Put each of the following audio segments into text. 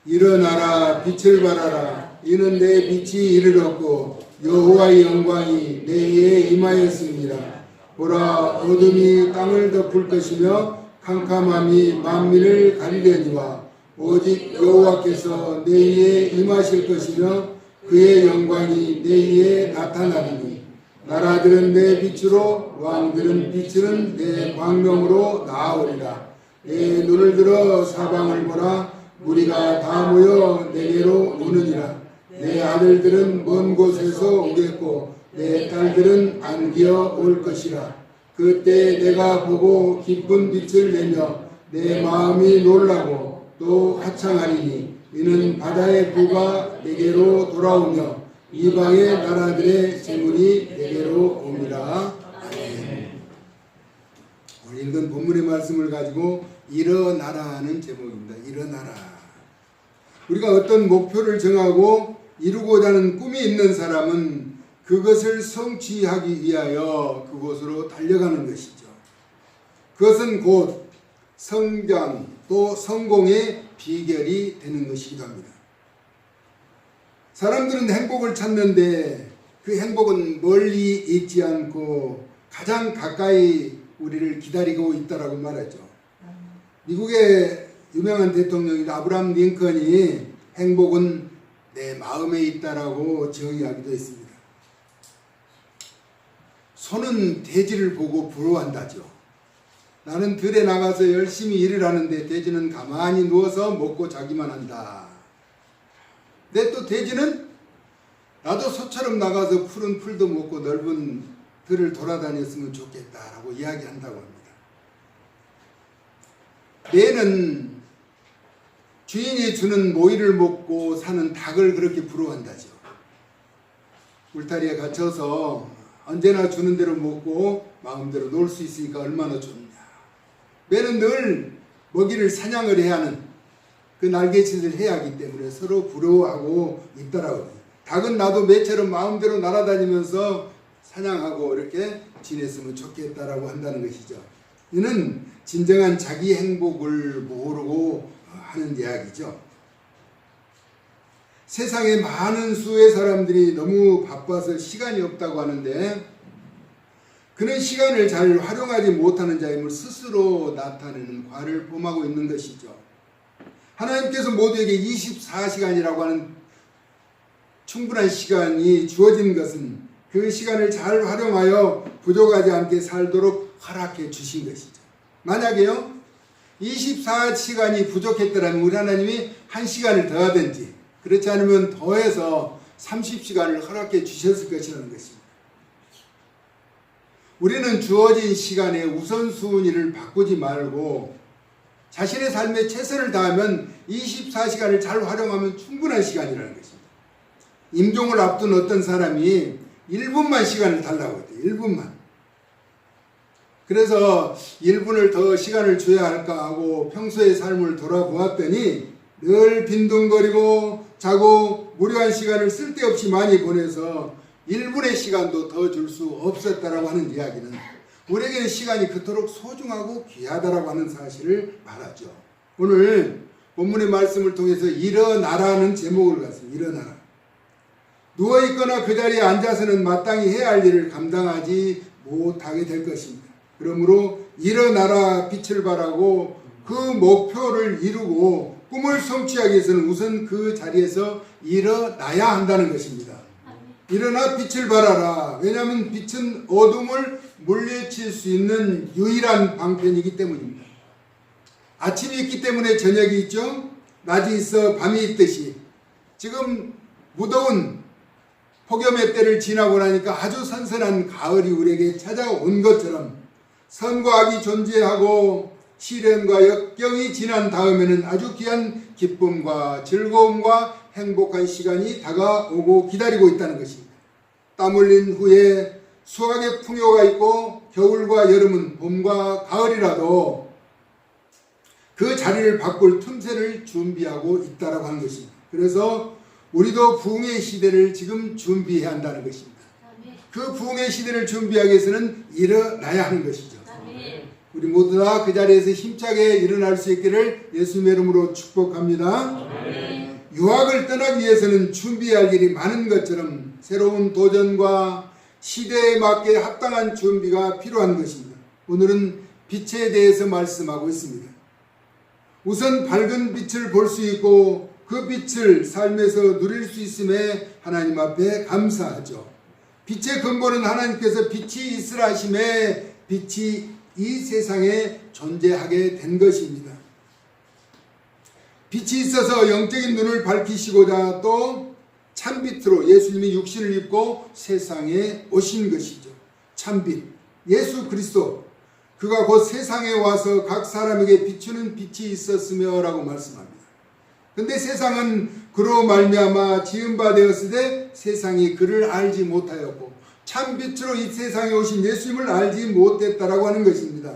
일어나라 빛을 발하라. 이는 내 빛이 이르렀고 여호와의 영광이 내에 임하였습니다. 보라, 어둠이 땅을 덮을 것이며 캄캄함이 만민을 가리려니와 오직 여호와께서 내에 임하실 것이며 그의 영광이 내에 나타나리니 나라들은 내 빛으로 왕들은 빛은 내 광명으로 나아오리라. 내 눈을 들어 사방을 보라. 무리가 다 모여 내게로 오느니라. 내 아들들은 먼 곳에서 오겠고 내 딸들은 안기어 올 것이라. 그때 내가 보고 기쁜 빛을 내며 내 마음이 놀라고 또 하창하리니 이는 바다의 부가 내게로 돌아오며 이방의 나라들의 재물이 내게로 옵니다. 아멘. 오늘 읽은 본문의 말씀을 가지고 일어나라는 제목입니다. 일어나라. 우리가 어떤 목표를 정하고 이루고자 하는 꿈이 있는 사람은 그것을 성취하기 위하여 그곳으로 달려가는 것이죠. 그것은 곧 성장 또 성공의 비결이 되는 것이기도 합니다. 사람들은 행복을 찾는데 그 행복은 멀리 있지 않고 가장 가까이 우리를 기다리고 있다라고 말하죠. 미국의 유명한 대통령인 아브라함 링컨이 행복은 내 마음에 있다라고 정의하기도 했습니다. 소는 돼지를 보고 부러워한다죠. 나는 들에 나가서 열심히 일을 하는데 돼지는 가만히 누워서 먹고 자기만 한다. 근데 또 돼지는 나도 소처럼 나가서 푸른 풀도 먹고 넓은 들을 돌아다녔으면 좋겠다라고 이야기한다고 합니다. 매는 주인이 주는 모이를 먹고 사는 닭을 그렇게 부러워한다죠. 울타리에 갇혀서 언제나 주는 대로 먹고 마음대로 놀 수 있으니까 얼마나 좋냐. 매는 늘 먹이를 사냥을 해야 하는 그 날갯짓을 해야 하기 때문에 서로 부러워하고 있더라고요. 닭은 나도 매처럼 마음대로 날아다니면서 사냥하고 이렇게 지냈으면 좋겠다라고 한다는 것이죠. 이는 진정한 자기 행복을 모르고 하는 이야기죠. 세상에 많은 수의 사람들이 너무 바빠서 시간이 없다고 하는데 그는 시간을 잘 활용하지 못하는 자임을 스스로 나타내는 과를 범하고 있는 것이죠. 하나님께서 모두에게 24시간이라고 하는 충분한 시간이 주어진 것은 그 시간을 잘 활용하여 부족하지 않게 살도록 허락해 주신 것이죠. 만약에요 24시간이 부족했더라면 우리 하나님이 1시간을 더 하든지 그렇지 않으면 더해서 30시간을 허락해 주셨을 것이라는 것입니다. 우리는 주어진 시간에 우선순위를 바꾸지 말고 자신의 삶에 최선을 다하면 24시간을 잘 활용하면 충분한 시간이라는 것입니다. 임종을 앞둔 어떤 사람이 1분만 시간을 달라고 했대요. 1분만. 그래서 1분을 더 시간을 줘야 할까 하고 평소의 삶을 돌아보았더니 늘 빈둥거리고 자고 무료한 시간을 쓸데없이 많이 보내서 1분의 시간도 더 줄 수 없었다라고 하는 이야기는 우리에게는 시간이 그토록 소중하고 귀하다라고 하는 사실을 말하죠. 오늘 본문의 말씀을 통해서 일어나라는 제목을 갖습니다. 일어나라. 누워있거나 그 자리에 앉아서는 마땅히 해야 할 일을 감당하지 못하게 될 것입니다. 그러므로 일어나라 빛을 발하고 그 목표를 이루고 꿈을 성취하기 위해서는 우선 그 자리에서 일어나야 한다는 것입니다. 일어나 빛을 발하라. 왜냐하면 빛은 어둠을 물리칠 수 있는 유일한 방편이기 때문입니다. 아침이 있기 때문에 저녁이 있죠. 낮이 있어 밤이 있듯이 지금 무더운 폭염의 때를 지나고 나니까 아주 선선한 가을이 우리에게 찾아온 것처럼 선과 악이 존재하고 시련과 역경이 지난 다음에는 아주 귀한 기쁨과 즐거움과 행복한 시간이 다가오고 기다리고 있다는 것입니다. 땀 흘린 후에 수확의 풍요가 있고 겨울과 여름은 봄과 가을이라도 그 자리를 바꿀 틈새를 준비하고 있다라고 하는 것입니다. 그래서 우리도 부흥의 시대를 지금 준비해야 한다는 것입니다. 그 부흥의 시대를 준비하기 위해서는 일어나야 하는 것이죠. 우리 모두 다 그 자리에서 힘차게 일어날 수 있기를 예수님의 이름으로 축복합니다. 유학을 떠나기 위해서는 준비할 일이 많은 것처럼 새로운 도전과 시대에 맞게 합당한 준비가 필요한 것입니다. 오늘은 빛에 대해서 말씀하고 있습니다. 우선 밝은 빛을 볼 수 있고 그 빛을 삶에서 누릴 수 있음에 하나님 앞에 감사하죠. 빛의 근본은 하나님께서 빛이 있으라 하심에 빛이 이 세상에 존재하게 된 것입니다. 빛이 있어서 영적인 눈을 밝히시고자 또 참빛으로 예수님이 육신을 입고 세상에 오신 것이죠. 참빛, 예수 그리스도, 그가 곧 세상에 와서 각 사람에게 비추는 빛이 있었으며 라고 말씀합니다. 근데 세상은 그로 말미암아 지은 바 되었으되 세상이 그를 알지 못하였고 참빛으로 이 세상에 오신 예수님을 알지 못했다라고 하는 것입니다.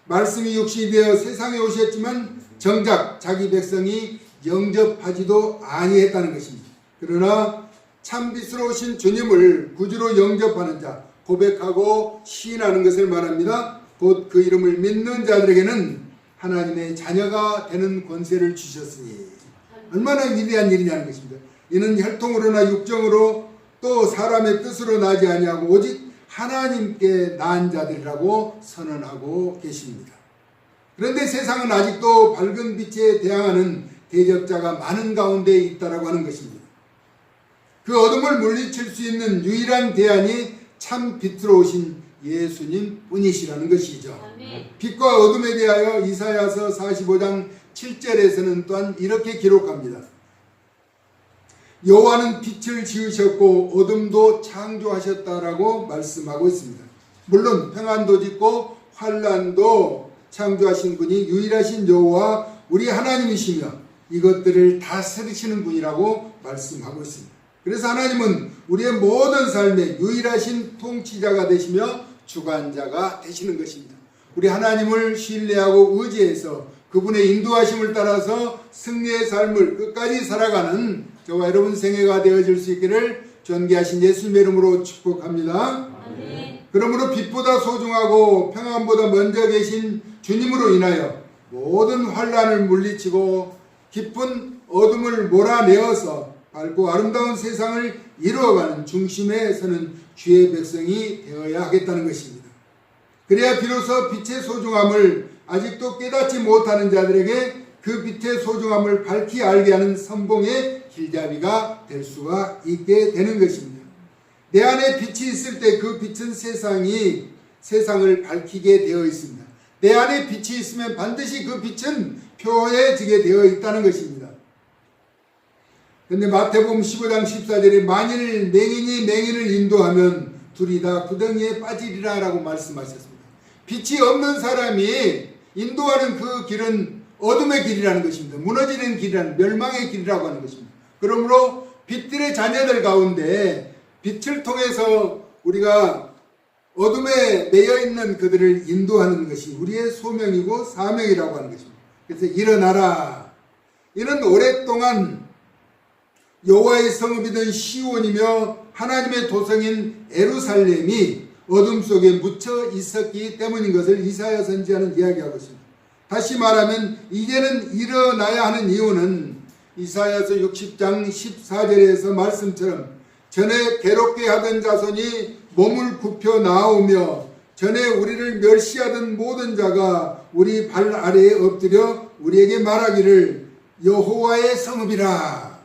말씀이 육신이 되어 세상에 오셨지만 정작 자기 백성이 영접하지도 아니했다는 것입니다. 그러나 참빛으로 오신 주님을 구주로 영접하는 자, 고백하고 시인하는 것을 말합니다. 곧 그 이름을 믿는 자들에게는 하나님의 자녀가 되는 권세를 주셨으니 얼마나 위대한 일이냐는 것입니다. 이는 혈통으로나 육정으로 또 사람의 뜻으로 나지 아니하고 오직 하나님께 낳은 자들이라고 선언하고 계십니다. 그런데 세상은 아직도 밝은 빛에 대항하는 대적자가 많은 가운데 있다라고 하는 것입니다. 그 어둠을 물리칠 수 있는 유일한 대안이 참 빛으로 오신 예수님 뿐이시라는 것이죠. 빛과 어둠에 대하여 이사야서 45장 7절에서는 또한 이렇게 기록합니다. 여호와는 빛을 지으셨고 어둠도 창조하셨다라고 말씀하고 있습니다. 물론 평안도 짓고 환난도 창조하신 분이 유일하신 여호와 우리 하나님이시며 이것들을 다스리시는 분이라고 말씀하고 있습니다. 그래서 하나님은 우리의 모든 삶의 유일하신 통치자가 되시며 주관자가 되시는 것입니다. 우리 하나님을 신뢰하고 의지해서 그분의 인도하심을 따라서 승리의 삶을 끝까지 살아가는 저와 여러분 생애가 되어질 수 있기를 존귀하신 예수님의 이름으로 축복합니다. 아멘. 그러므로 빛보다 소중하고 평안보다 먼저 계신 주님으로 인하여 모든 환난을 물리치고 깊은 어둠을 몰아내어서 밝고 아름다운 세상을 이루어가는 중심에 서는 주의 백성이 되어야 하겠다는 것입니다. 그래야 비로소 빛의 소중함을 아직도 깨닫지 못하는 자들에게 그 빛의 소중함을 밝히 알게 하는 선봉의 길잡이가 될 수가 있게 되는 것입니다. 내 안에 빛이 있을 때 그 빛은 세상을 밝히게 되어 있습니다. 내 안에 빛이 있으면 반드시 그 빛은 표해지게 되어 있다는 것입니다. 그런데 마태복음 15장 14절에 만일 맹인이 맹인을 인도하면 둘이 다 구덩이에 빠지리라 라고 말씀하셨습니다. 빛이 없는 사람이 인도하는 그 길은 어둠의 길이라는 것입니다. 무너지는 길이라는 멸망의 길이라고 하는 것입니다. 그러므로 빛들의 자녀들 가운데 빛을 통해서 우리가 어둠에 매여있는 그들을 인도하는 것이 우리의 소명이고 사명이라고 하는 것입니다. 그래서 일어나라. 이는 오랫동안 여호와의 성읍이던 시온이며 하나님의 도성인 예루살렘이 어둠 속에 묻혀 있었기 때문인 것을 이사야 선지자는 이야기하고 있습니다. 다시 말하면 이제는 일어나야 하는 이유는 이사야서 60장 14절에서 말씀처럼 전에 괴롭게 하던 자손이 몸을 굽혀 나오며 전에 우리를 멸시하던 모든 자가 우리 발 아래에 엎드려 우리에게 말하기를 여호와의 성읍이라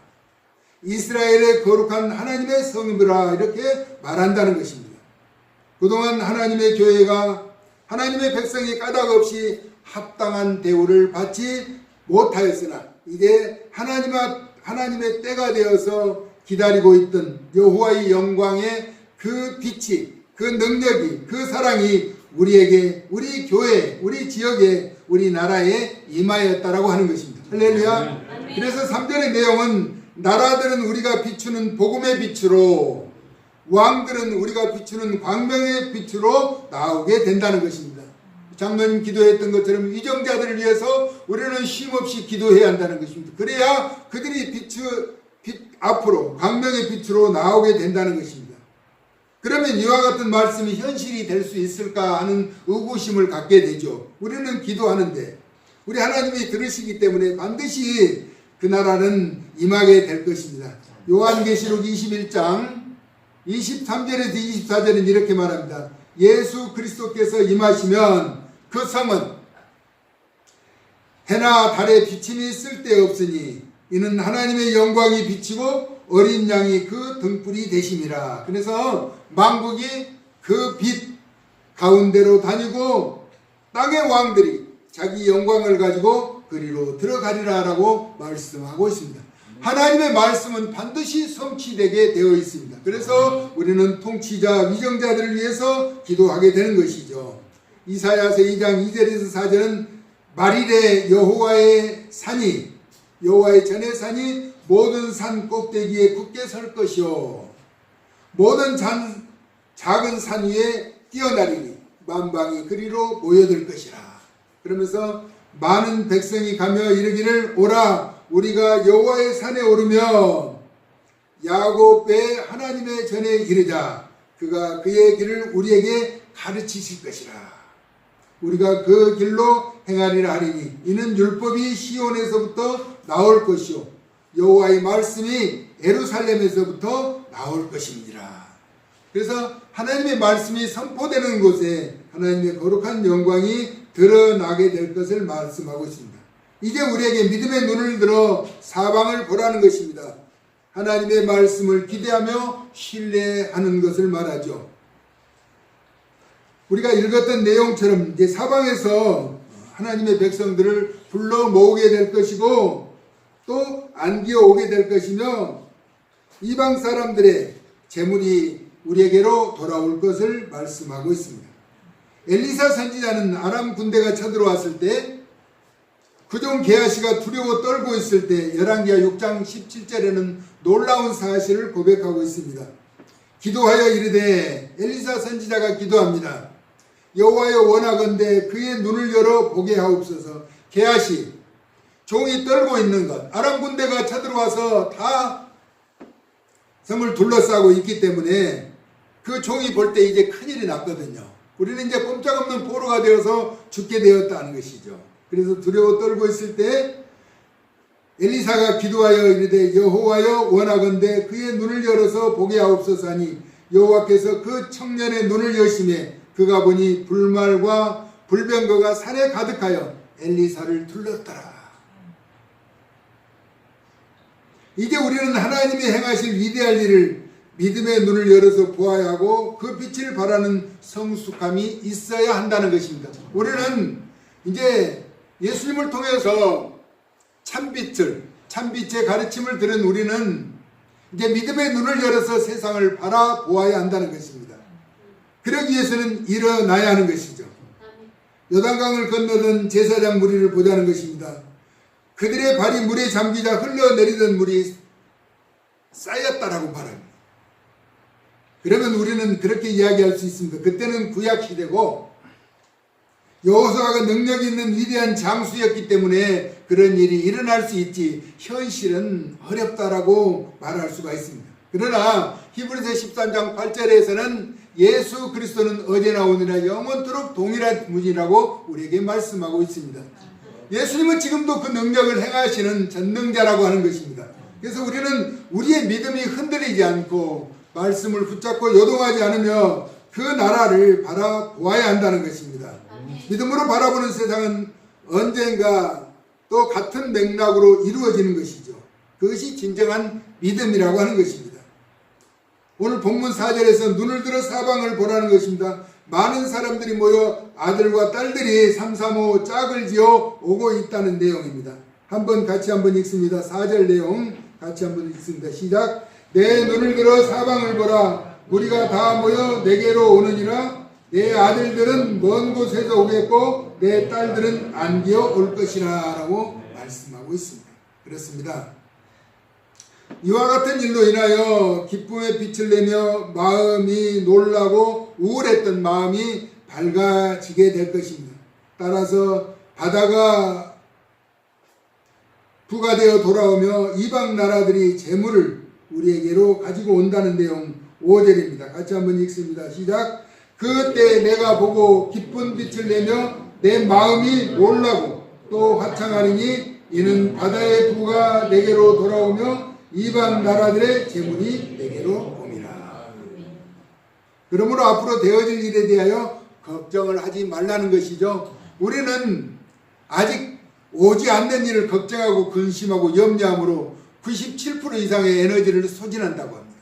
이스라엘의 거룩한 하나님의 성읍이라 이렇게 말한다는 것입니다. 그동안 하나님의 교회가 하나님의 백성이 까닭없이 합당한 대우를 받지 못하였으나 이제 하나님의 때가 되어서 기다리고 있던 여호와의 영광의 그 빛이 그 능력이 그 사랑이 우리에게 우리 교회 우리 지역에 우리 나라에 임하였다라고 하는 것입니다. 할렐루야. 그래서 3절의 내용은 나라들은 우리가 비추는 복음의 빛으로 왕들은 우리가 비추는 광명의 빛으로 나오게 된다는 것입니다. 장로님 기도했던 것처럼 위정자들을 위해서 우리는 쉼없이 기도해야 한다는 것입니다. 그래야 그들이 빛 앞으로 광명의 빛으로 나오게 된다는 것입니다. 그러면 이와 같은 말씀이 현실이 될 수 있을까 하는 의구심을 갖게 되죠. 우리는 기도하는데 우리 하나님이 들으시기 때문에 반드시 그 나라는 임하게 될 것입니다. 요한계시록 21장 23절에서 24절은 이렇게 말합니다. 예수 그리스도께서 임하시면 그 성은 해나 달의 비침이 쓸데없으니 이는 하나님의 영광이 비치고 어린 양이 그 등불이 되심이라. 그래서 만국이 그 빛 가운데로 다니고 땅의 왕들이 자기 영광을 가지고 그리로 들어가리라 라고 말씀하고 있습니다. 하나님의 말씀은 반드시 성취되게 되어 있습니다. 그래서 우리는 통치자, 위정자들을 위해서 기도하게 되는 것이죠. 이사야서 2장 2절에서 4절은 말일에 여호와의 전의 산이 모든 산 꼭대기에 굳게 설 것이요 모든 작은 산 위에 뛰어나리니 만방이 그리로 모여들 것이라. 그러면서 많은 백성이 가며 이르기를 오라 우리가 여호와의 산에 오르며 야곱의 하나님의 전에 이르자 그가 그의 길을 우리에게 가르치실 것이라. 우리가 그 길로 행하리라 하리니 이는 율법이 시온에서부터 나올 것이요 여호와의 말씀이 예루살렘에서부터 나올 것입니다. 그래서 하나님의 말씀이 선포되는 곳에 하나님의 거룩한 영광이 드러나게 될 것을 말씀하고 있습니다. 이제 우리에게 믿음의 눈을 들어 사방을 보라는 것입니다. 하나님의 말씀을 기대하며 신뢰하는 것을 말하죠. 우리가 읽었던 내용처럼 이제 사방에서 하나님의 백성들을 불러 모으게 될 것이고 또 안기어 오게 될 것이며 이방 사람들의 재물이 우리에게로 돌아올 것을 말씀하고 있습니다. 엘리사 선지자는 아람 군대가 쳐들어왔을 때 그종 게하시가 두려워 떨고 있을 때 열왕기하 6장 17절에는 놀라운 사실을 고백하고 있습니다. 기도하여 이르되 엘리사 선지자가 기도합니다. 여호와여 원하건대 그의 눈을 열어 보게 하옵소서. 게하시 종이 떨고 있는 것 아람 군대가 쳐들어와서 다 성을 둘러싸고 있기 때문에 그 종이 볼 때 이제 큰일이 났거든요. 우리는 이제 꼼짝없는 포로가 되어서 죽게 되었다는 것이죠. 그래서 두려워 떨고 있을 때 엘리사가 기도하여 이르되 여호와여 원하건대 그의 눈을 열어서 보게 하옵소서 하니 여호와께서 그 청년의 눈을 여심해 그가 보니 불말과 불병거가 산에 가득하여 엘리사를 둘렀더라. 이제 우리는 하나님이 행하실 위대할 일을 믿음의 눈을 열어서 보아야 하고 그 빛을 바라는 성숙함이 있어야 한다는 것입니다. 우리는 이제 예수님을 통해서 참빛의 가르침을 들은 우리는 이제 믿음의 눈을 열어서 세상을 바라보아야 한다는 것입니다. 그러기 위해서는 일어나야 하는 것이죠. 요단강을 건너던 제사장 무리를 보자는 것입니다. 그들의 발이 물에 잠기자 흘러내리던 물이 쌓였다라고 말합니다. 그러면 우리는 그렇게 이야기할 수 있습니다. 그때는 구약시대고 여호수아가 능력 있는 위대한 장수였기 때문에 그런 일이 일어날 수 있지 현실은 어렵다라고 말할 수가 있습니다. 그러나 히브리서 13장 8절에서는 예수 그리스도는 어제나 오늘이나 영원토록 동일한 분이라고 우리에게 말씀하고 있습니다. 예수님은 지금도 그 능력을 행하시는 전능자라고 하는 것입니다. 그래서 우리는 우리의 믿음이 흔들리지 않고 말씀을 붙잡고 요동하지 않으며 그 나라를 바라보아야 한다는 것입니다. 믿음으로 바라보는 세상은 언젠가 또 같은 맥락으로 이루어지는 것이죠. 그것이 진정한 믿음이라고 하는 것입니다. 오늘 본문 4절에서 눈을 들어 사방을 보라는 것입니다. 많은 사람들이 모여 아들과 딸들이 삼삼오오 짝을 지어 오고 있다는 내용입니다. 같이 한번 읽습니다. 4절 내용 같이 한번 읽습니다. 시작. 내 눈을 들어 사방을 보라. 우리가 다 모여 내게로 오느니라. 내 아들들은 먼 곳에서 오겠고 내 딸들은 안기어 올 것이라 라고 말씀하고 있습니다. 그렇습니다. 이와 같은 일로 인하여 기쁨의 빛을 내며 마음이 놀라고 우울했던 마음이 밝아지게 될 것입니다. 따라서 바다가 부가되어 돌아오며 이방 나라들이 재물을 우리에게로 가지고 온다는 내용 5절입니다. 같이 한번 읽습니다. 시작. 그때 내가 보고 기쁜 빛을 내며 내 마음이 놀라고 또 화창하리니 이는 바다의 부가 내게로 돌아오며 이방 나라들의 재물이 내게로 옵니다. 그러므로 앞으로 되어질 일에 대하여 걱정을 하지 말라는 것이죠. 우리는 아직 오지 않는 일을 걱정하고 근심하고 염려함으로 97% 이상의 에너지를 소진한다고 합니다.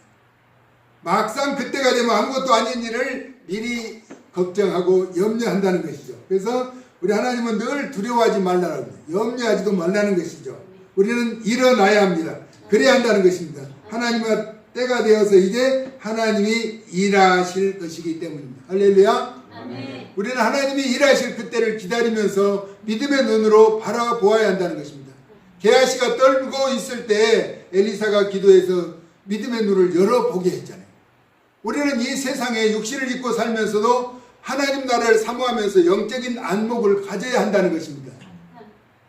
막상 그때가 되면 아무것도 아닌 일을 미리 걱정하고 염려한다는 것이죠. 그래서 우리 하나님은 늘 두려워하지 말라는 거예요. 염려하지도 말라는 것이죠. 우리는 일어나야 합니다. 그래야 한다는 것입니다. 하나님과 때가 되어서 이제 하나님이 일하실 것이기 때문입니다. 할렐루야. 아멘. 우리는 하나님이 일하실 그때를 기다리면서 믿음의 눈으로 바라보아야 한다는 것입니다. 게하시가 떨고 있을 때 엘리사가 기도해서 믿음의 눈을 열어보게 했잖아요. 우리는 이 세상에 육신을 입고 살면서도 하나님 나라를 사모하면서 영적인 안목을 가져야 한다는 것입니다.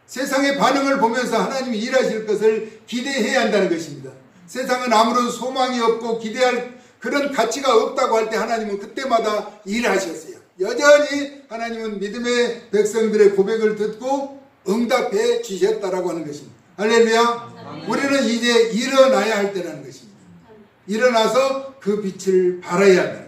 세상의 반응을 보면서 하나님이 일하실 것을 기대해야 한다는 것입니다. 세상은 아무런 소망이 없고 기대할 그런 가치가 없다고 할 때 하나님은 그때마다 일하셨어요. 여전히 하나님은 믿음의 백성들의 고백을 듣고 응답해 주셨다라고 하는 것입니다. 할렐루야. 우리는 이제 일어나야 할 때라는 것입니다. 일어나서 그 빛을 발해야 한다.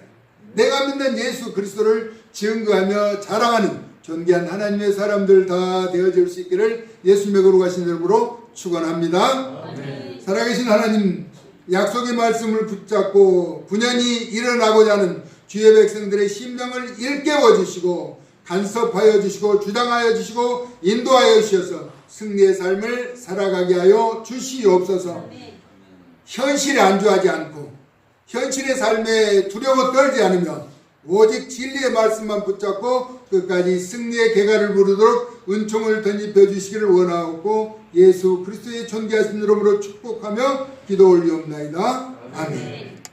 내가 믿는 예수 그리스도를 증거하며 자랑하는 존귀한 하나님의 사람들 다 되어질 수 있기를 예수님의 거룩하신 이름으로 축원합니다. 아멘. 살아계신 하나님, 약속의 말씀을 붙잡고 분연히 일어나고자 하는 주의 백성들의 심령을 일깨워 주시고 간섭하여 주시고 주장하여 주시고 인도하여 주셔서 승리의 삶을 살아가게 하여 주시옵소서. 현실에 안주하지 않고 현실의 삶에 두려워 떨지 않으며 오직 진리의 말씀만 붙잡고 끝까지 승리의 개가를 부르도록 은총을 덧입혀 주시기를 원하옵고 예수 그리스도의 존귀하신 이름으로 축복하며 기도 올리옵나이다. 아멘.